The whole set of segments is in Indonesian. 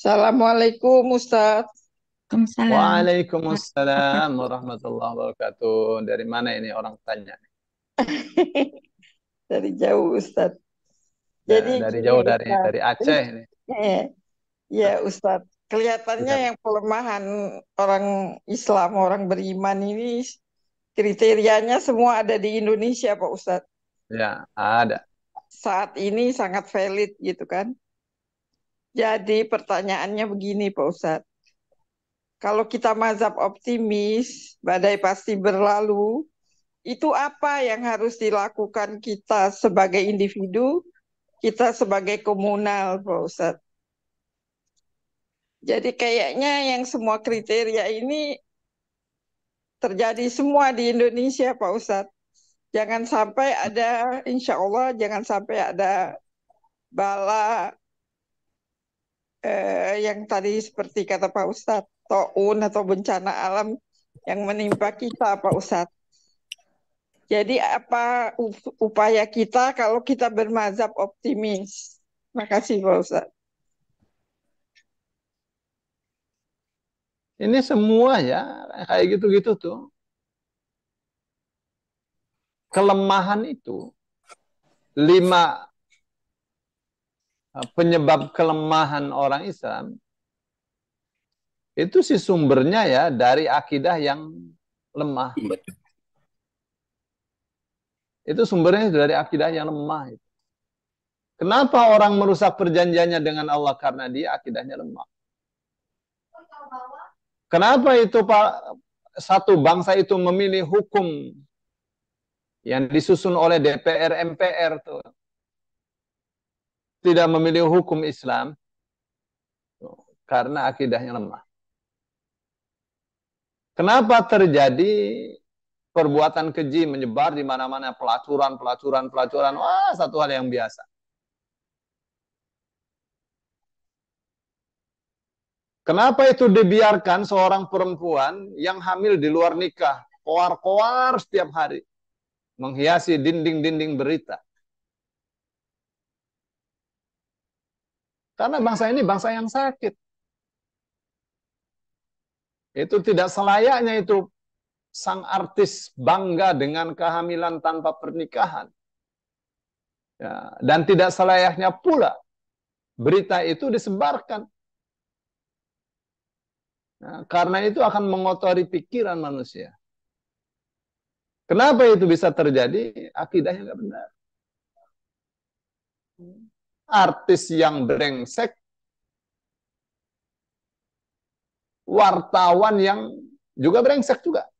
Assalamualaikum Ustadz. Waalaikumsalam. Apa? Waalaikumsalam warahmatullahi wabarakatuh. Dari mana ini orang tanya? Dari jauh Ustadz. Jadi Dari gini jauh Ustadz. dari Aceh ini. Ya Ustadz, kelihatannya Silakan. yang pelemahan orang Islam, orang beriman ini kriterianya semua ada di Indonesia Pak Ustadz. Ya, ada. Saat ini sangat valid gitu kan. Jadi pertanyaannya begini Pak Ustadz. Kalau kita mazhab optimis, badai pasti berlalu, itu apa yang harus dilakukan kita sebagai individu, kita sebagai komunal, Pak Ustadz. Jadi kayaknya yang semua kriteria ini terjadi semua di Indonesia, Pak Ustadz. Jangan sampai ada, insya Allah, jangan sampai ada bala yang tadi seperti kata Pak Ustadz, taun atau bencana alam yang menimpa kita, Pak Ustadz. Jadi apa upaya kita kalau kita bermazhab optimis? Makasih Pak Ustadz. Ini semua ya kayak gitu-gitu tuh. Kelemahan itu, 5 penyebab kelemahan orang Islam, itu sih sumbernya ya dari akidah yang lemah. Betul. Itu sumbernya dari akidah yang lemah. Kenapa orang merusak perjanjiannya dengan Allah? Karena dia akidahnya lemah. Kenapa itu Pak, satu bangsa itu memilih hukum yang disusun oleh DPR MPR tuh, tidak memilih hukum Islam? Karena akidahnya lemah. Kenapa terjadi perbuatan keji menyebar di mana-mana, pelacuran? Wah, satu hal yang biasa. Kenapa itu dibiarkan seorang perempuan yang hamil di luar nikah, koar-koar setiap hari, menghiasi dinding-dinding berita? Karena bangsa ini bangsa yang sakit. Itu tidak selayaknya itu sang artis bangga dengan kehamilan tanpa pernikahan. Ya, dan tidak selayaknya pula berita itu disebarkan. Nah, karena itu akan mengotori pikiran manusia. Kenapa itu bisa terjadi? Akidahnya nggak benar. Artis yang brengsek, wartawan yang juga brengsek juga.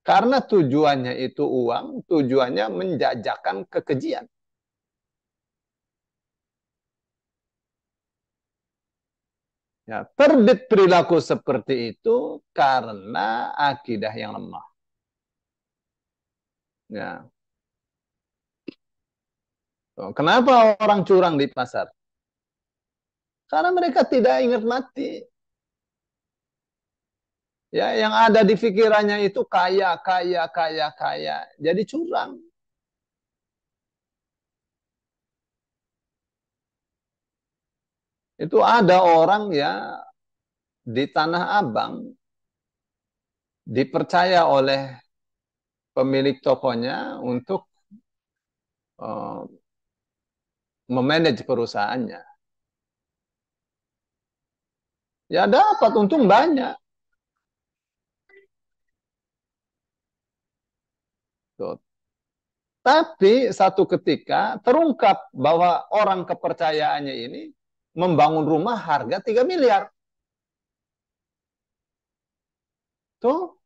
Karena tujuannya itu uang, tujuannya menjajakan kekejian. Ya, terbit perilaku seperti itu karena akidah yang lemah. Ya. Kenapa orang curang di pasar? Karena mereka tidak ingat mati. Ya, yang ada di pikirannya itu kaya, kaya, kaya, kaya. Jadi curang. Itu ada orang ya di Tanah Abang dipercaya oleh pemilik tokonya untuk uh, memanage perusahaannya. Ya dapat untung banyak. Tuh. Tapi satu ketika terungkap bahwa orang kepercayaannya ini membangun rumah harga 3 miliar. Tuh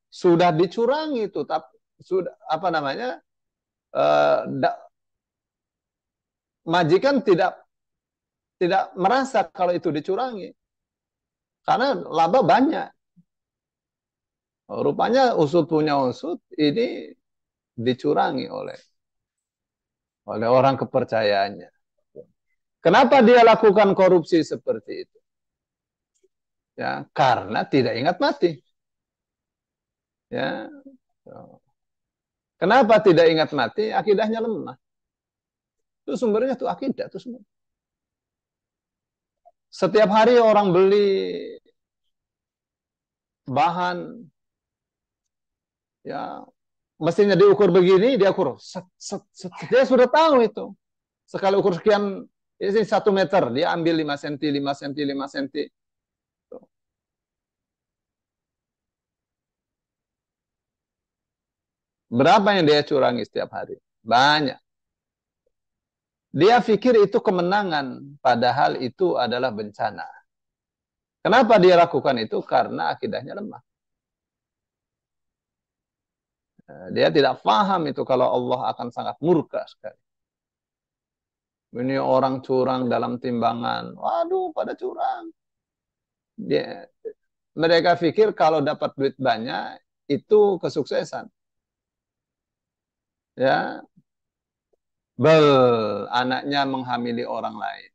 sudah dicurangi itu, tapi sudah apa namanya? Eh, Majikan tidak merasa kalau itu dicurangi karena laba banyak. Rupanya usut punya usut ini dicurangi oleh orang kepercayaannya. Kenapa dia lakukan korupsi seperti itu? Ya, karena tidak ingat mati. Ya. Kenapa tidak ingat mati? Akidahnya lemah. Itu sumbernya tuh akidah tuh semua. Setiap hari orang beli bahan, ya mestinya diukur begini, dia ukur set, set, set. Dia sudah tahu itu. Sekali ukur sekian, ini 1 meter, dia ambil 5 cm, 5 cm, 5 cm. Berapa yang dia curangi setiap hari? Banyak. Dia pikir itu kemenangan, padahal itu adalah bencana. Kenapa dia lakukan itu? Karena akidahnya lemah. Dia tidak paham itu kalau Allah akan sangat murka sekali. Ini orang curang dalam timbangan. Waduh, pada curang. Mereka pikir kalau dapat duit banyak, itu kesuksesan. Ya, anaknya menghamili orang lain.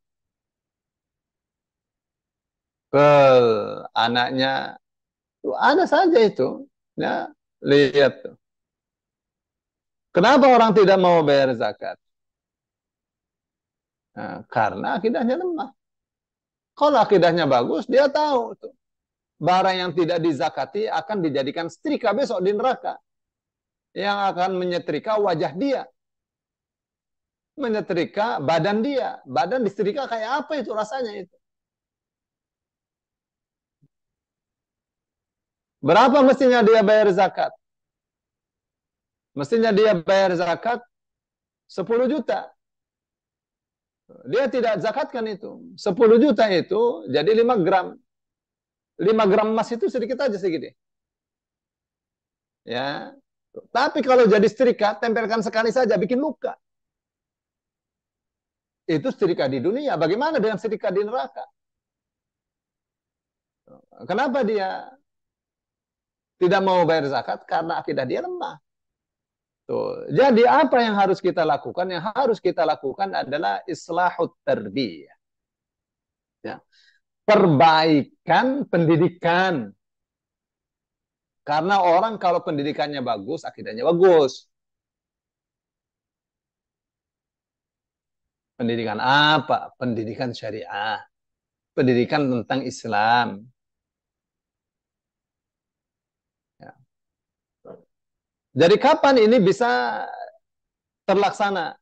Anaknya ada saja itu. Ya, lihat tuh. Kenapa orang tidak mau bayar zakat? Nah, karena akidahnya lemah. Kalau akidahnya bagus, dia tahu tuh. Barang yang tidak dizakati akan dijadikan setrika besok di neraka. Yang akan menyetrika wajah dia. Menyetrika badan dia. Badan disetrika kayak apa itu rasanya itu? Berapa mestinya dia bayar zakat? Mestinya dia bayar zakat 10 juta. Dia tidak zakatkan itu. 10 juta itu jadi 5 gram. 5 gram emas itu sedikit aja segini. Ya. Tapi kalau jadi setrika, tempelkan sekali saja bikin luka. Itu setrika di dunia. Bagaimana dengan setrika di neraka? Kenapa dia tidak mau bayar zakat? Karena akidah dia lemah. Tuh. Jadi apa yang harus kita lakukan? Yang harus kita lakukan adalah islahut tarbiyah. Ya. Perbaikan pendidikan. Karena orang kalau pendidikannya bagus, akidahnya bagus. Pendidikan apa? Pendidikan syariah. Pendidikan tentang Islam. Ya. Jadi kapan ini bisa terlaksana?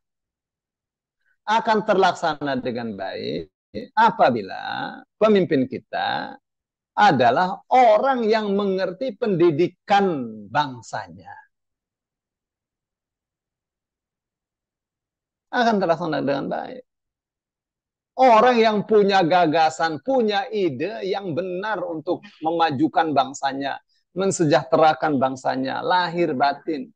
Akan terlaksana dengan baik apabila pemimpin kita adalah orang yang mengerti pendidikan bangsanya. Akan terlaksana dengan baik. Orang yang punya gagasan, punya ide yang benar untuk memajukan bangsanya, mensejahterakan bangsanya, lahir batin.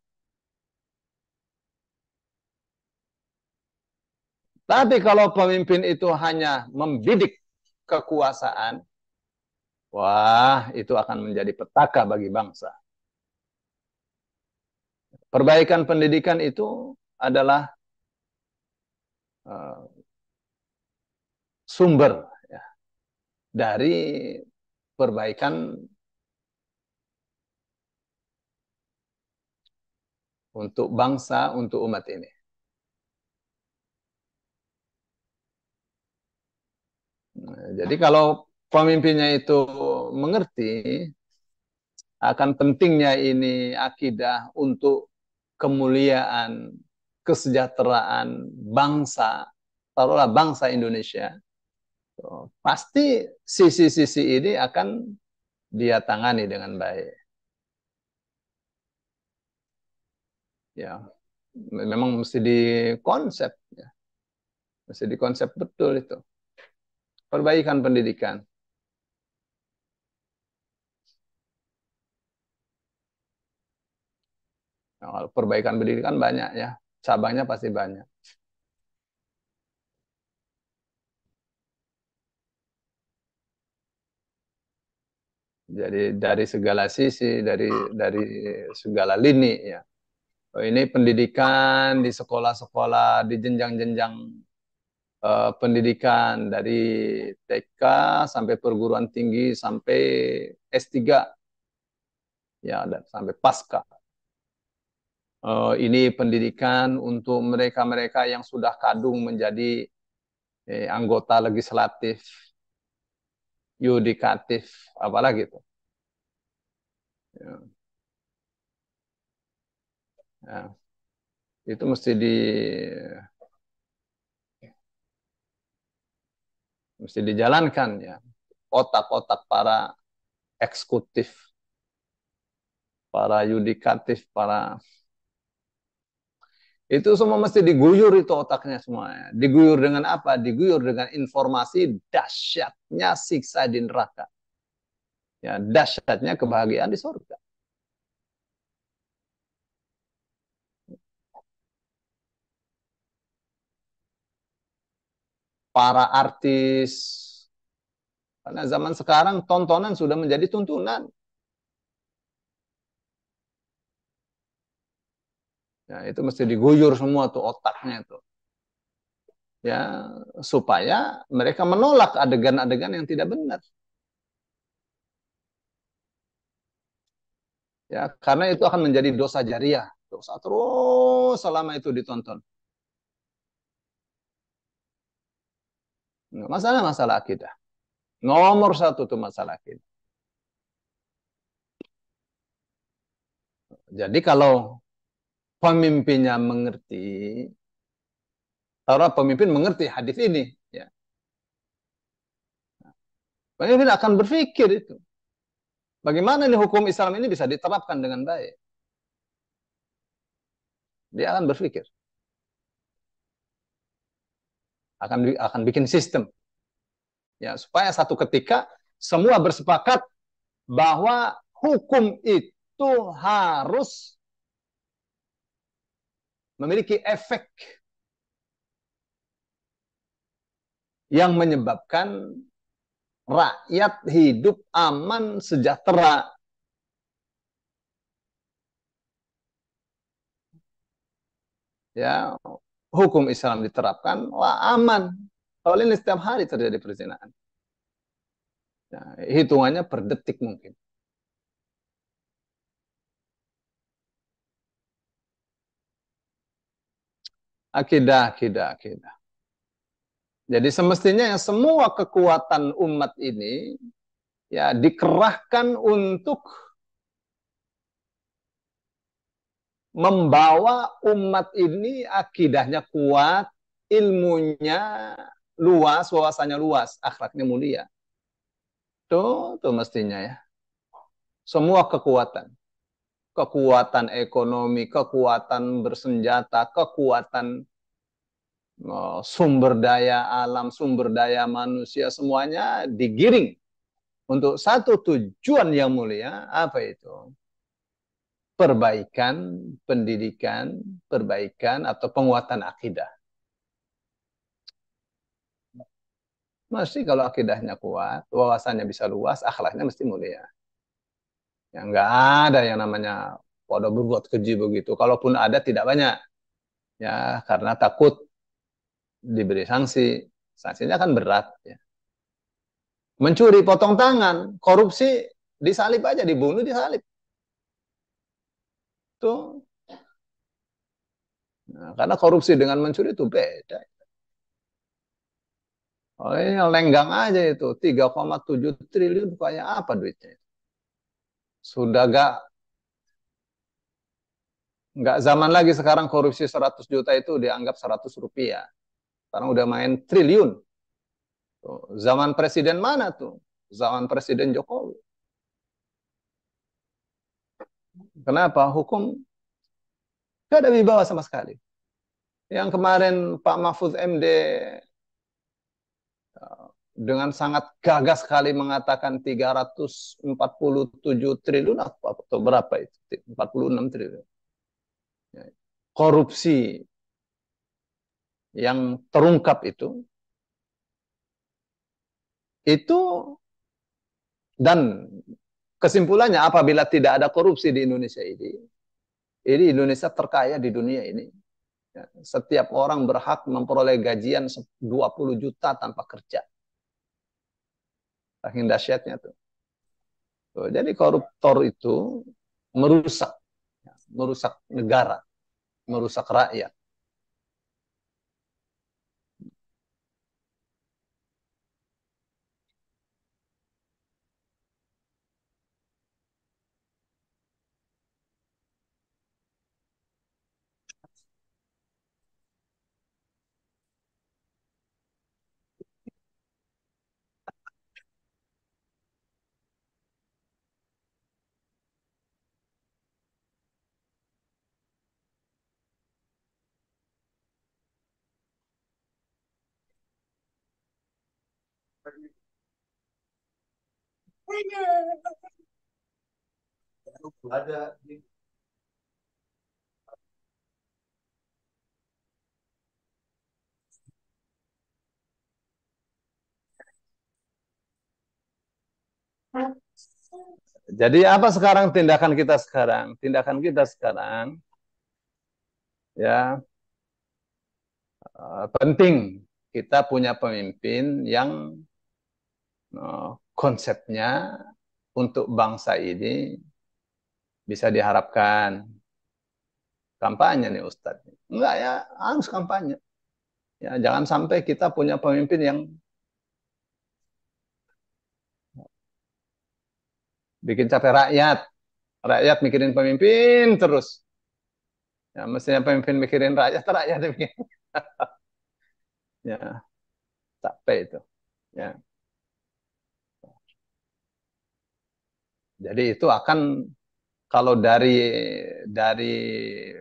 Tapi kalau pemimpin itu hanya membidik kekuasaan, wah, itu akan menjadi petaka bagi bangsa. Perbaikan pendidikan itu adalah sumber ya, dari perbaikan untuk bangsa, untuk umat ini. Jadi kalau pemimpinnya itu mengerti akan pentingnya ini akidah untuk kemuliaan, kesejahteraan bangsa, taruhlah bangsa Indonesia, pasti sisi-sisi ini akan dia tangani dengan baik. Ya, memang mesti dikonsep, ya. Mesti dikonsep betul itu. Perbaikan pendidikan. Nah, perbaikan pendidikan banyak ya, cabangnya pasti banyak. Jadi dari segala sisi, dari segala lini ya. Ini pendidikan di sekolah-sekolah, di jenjang-jenjang pendidikan dari TK sampai perguruan tinggi sampai S3 ya, dan sampai pasca. Ini pendidikan untuk mereka-mereka yang sudah kadung menjadi anggota legislatif, yudikatif, apalagi itu. Ya. Nah, itu mesti dijalankan ya. Otak-otak para eksekutif, para yudikatif, itu semua mesti diguyur itu otaknya semuanya. Diguyur dengan apa? Diguyur dengan informasi dahsyatnya siksa di neraka. Ya, dahsyatnya kebahagiaan di surga. Para artis, karena zaman sekarang tontonan sudah menjadi tuntunan. Ya, itu mesti diguyur semua tuh otaknya itu. Ya, supaya mereka menolak adegan-adegan yang tidak benar. Ya, karena itu akan menjadi dosa jariah, dosa terus selama itu ditonton. Masalah akidah. Nomor satu tuh masalah akidah. Jadi kalau pemimpinnya mengerti, para pemimpin mengerti hadis ini, ya, pemimpin akan berpikir itu. Bagaimana nih hukum Islam ini bisa diterapkan dengan baik? Dia akan berpikir. Akan bikin sistem. Ya, supaya satu ketika semua bersepakat bahwa hukum itu harus memiliki efek yang menyebabkan rakyat hidup aman, sejahtera. Ya, hukum Islam diterapkan, wah aman. Kalau ini setiap hari terjadi perzinahan. Ya, hitungannya per detik mungkin. Akidah. Jadi semestinya yang semua kekuatan umat ini ya dikerahkan untuk membawa umat ini akidahnya kuat, ilmunya luas, wawasannya luas, akhlaknya mulia. Tuh mestinya ya. Semua kekuatan ekonomi, kekuatan bersenjata, kekuatan sumber daya alam, sumber daya manusia, semuanya digiring untuk satu tujuan yang mulia, apa itu? Perbaikan pendidikan, perbaikan atau penguatan akidah. Mesti kalau akidahnya kuat, wawasannya bisa luas, akhlaknya mesti mulia. Ya, nggak ada yang namanya pada berbuat keji begitu. Kalaupun ada tidak banyak. Ya, karena takut diberi sanksi. Sanksinya kan berat. Ya. Mencuri potong tangan, korupsi disalib aja, dibunuh disalib. Tuh. Nah, karena korupsi dengan mencuri itu beda. Oh, ini lenggang aja itu 3,7 triliun kayak apa duitnya? Sudah nggak zaman lagi sekarang korupsi 100 juta itu dianggap 100 rupiah. Sekarang udah main triliun. Tuh, zaman presiden mana tuh? Zaman presiden Jokowi. Kenapa? Hukum nggak ada wibawa sama sekali. Yang kemarin Pak Mahfud MD dengan sangat gagah sekali mengatakan 347 triliun atau berapa itu? 46 triliun. Korupsi yang terungkap itu dan kesimpulannya apabila tidak ada korupsi di Indonesia ini Indonesia terkaya di dunia ini. Setiap orang berhak memperoleh gajian 20 juta tanpa kerja. Saking dahsyatnya tuh. Jadi koruptor itu merusak negara. merusak rakyat. Ada. Jadi apa sekarang tindakan kita sekarang? Tindakan kita sekarang ya penting kita punya pemimpin yang konsepnya untuk bangsa ini bisa diharapkan. Kampanye nih Ustadz. Enggak ya, harus kampanye. Ya, jangan sampai kita punya pemimpin yang bikin capek rakyat. Rakyat mikirin pemimpin terus. Ya, mestinya pemimpin mikirin rakyat, rakyat mikirin. Ya, capek itu. Ya. Jadi itu akan kalau dari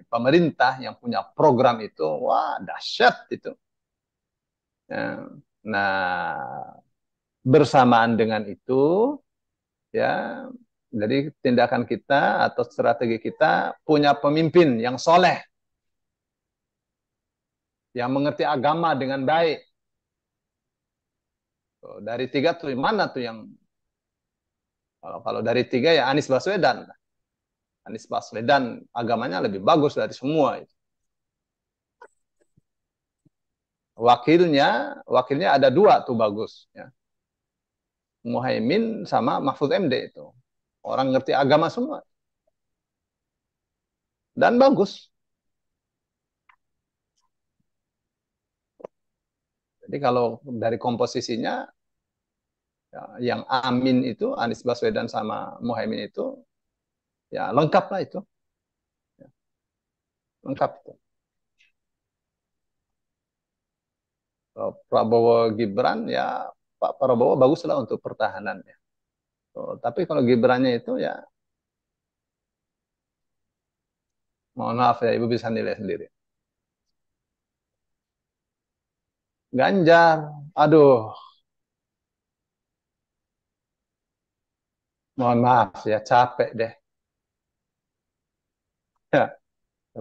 pemerintah yang punya program itu, wah dahsyat itu. Ya. Nah, bersamaan dengan itu, ya, jadi tindakan kita atau strategi kita punya pemimpin yang soleh, yang mengerti agama dengan baik. Dari tiga tuh mana tuh yang kalau dari tiga ya Anies Baswedan. Anies Baswedan agamanya lebih bagus dari semua itu. Wakilnya ada dua tuh bagus. Ya. Muhaimin sama Mahfud MD itu. Orang ngerti agama semua. Dan bagus. Jadi kalau dari komposisinya, ya, yang Amin itu, Anies Baswedan sama Muhaimin itu, ya lengkap lah itu. Ya, lengkap itu. Prabowo Gibran, ya Pak Prabowo baguslah untuk pertahanannya. Tapi kalau Gibrannya itu ya, mohon maaf ya, Ibu bisa nilai sendiri. Ganjar, aduh, mohon maaf ya, capek deh. Ya,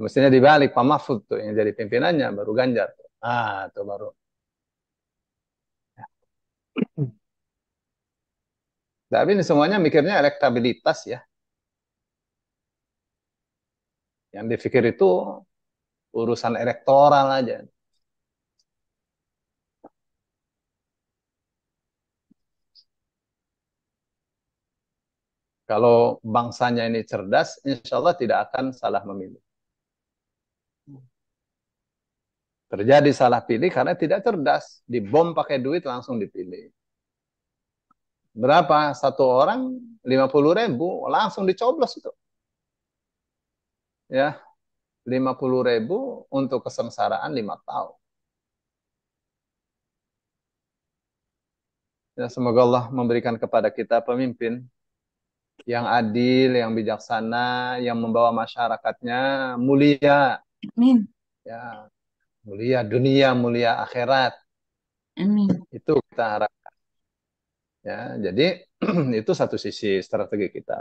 mestinya dibalik, Pak Mahfud tuh yang jadi pimpinannya, baru Ganjar. Ah, itu baru. Tapi ini semuanya mikirnya elektabilitas ya. Yang dipikir itu urusan elektoral aja. Kalau bangsanya ini cerdas, insya Allah tidak akan salah memilih. Terjadi salah pilih karena tidak cerdas. Dibom pakai duit langsung dipilih. Berapa? Satu orang 50.000 langsung dicoblos itu. Ya, 50.000 untuk kesengsaraan 5 tahun. Ya, semoga Allah memberikan kepada kita pemimpin yang adil, yang bijaksana, yang membawa masyarakatnya mulia. Amin. Ya, mulia dunia, mulia akhirat. Amin. Itu kita harapkan. Ya, jadi itu satu sisi strategi kita.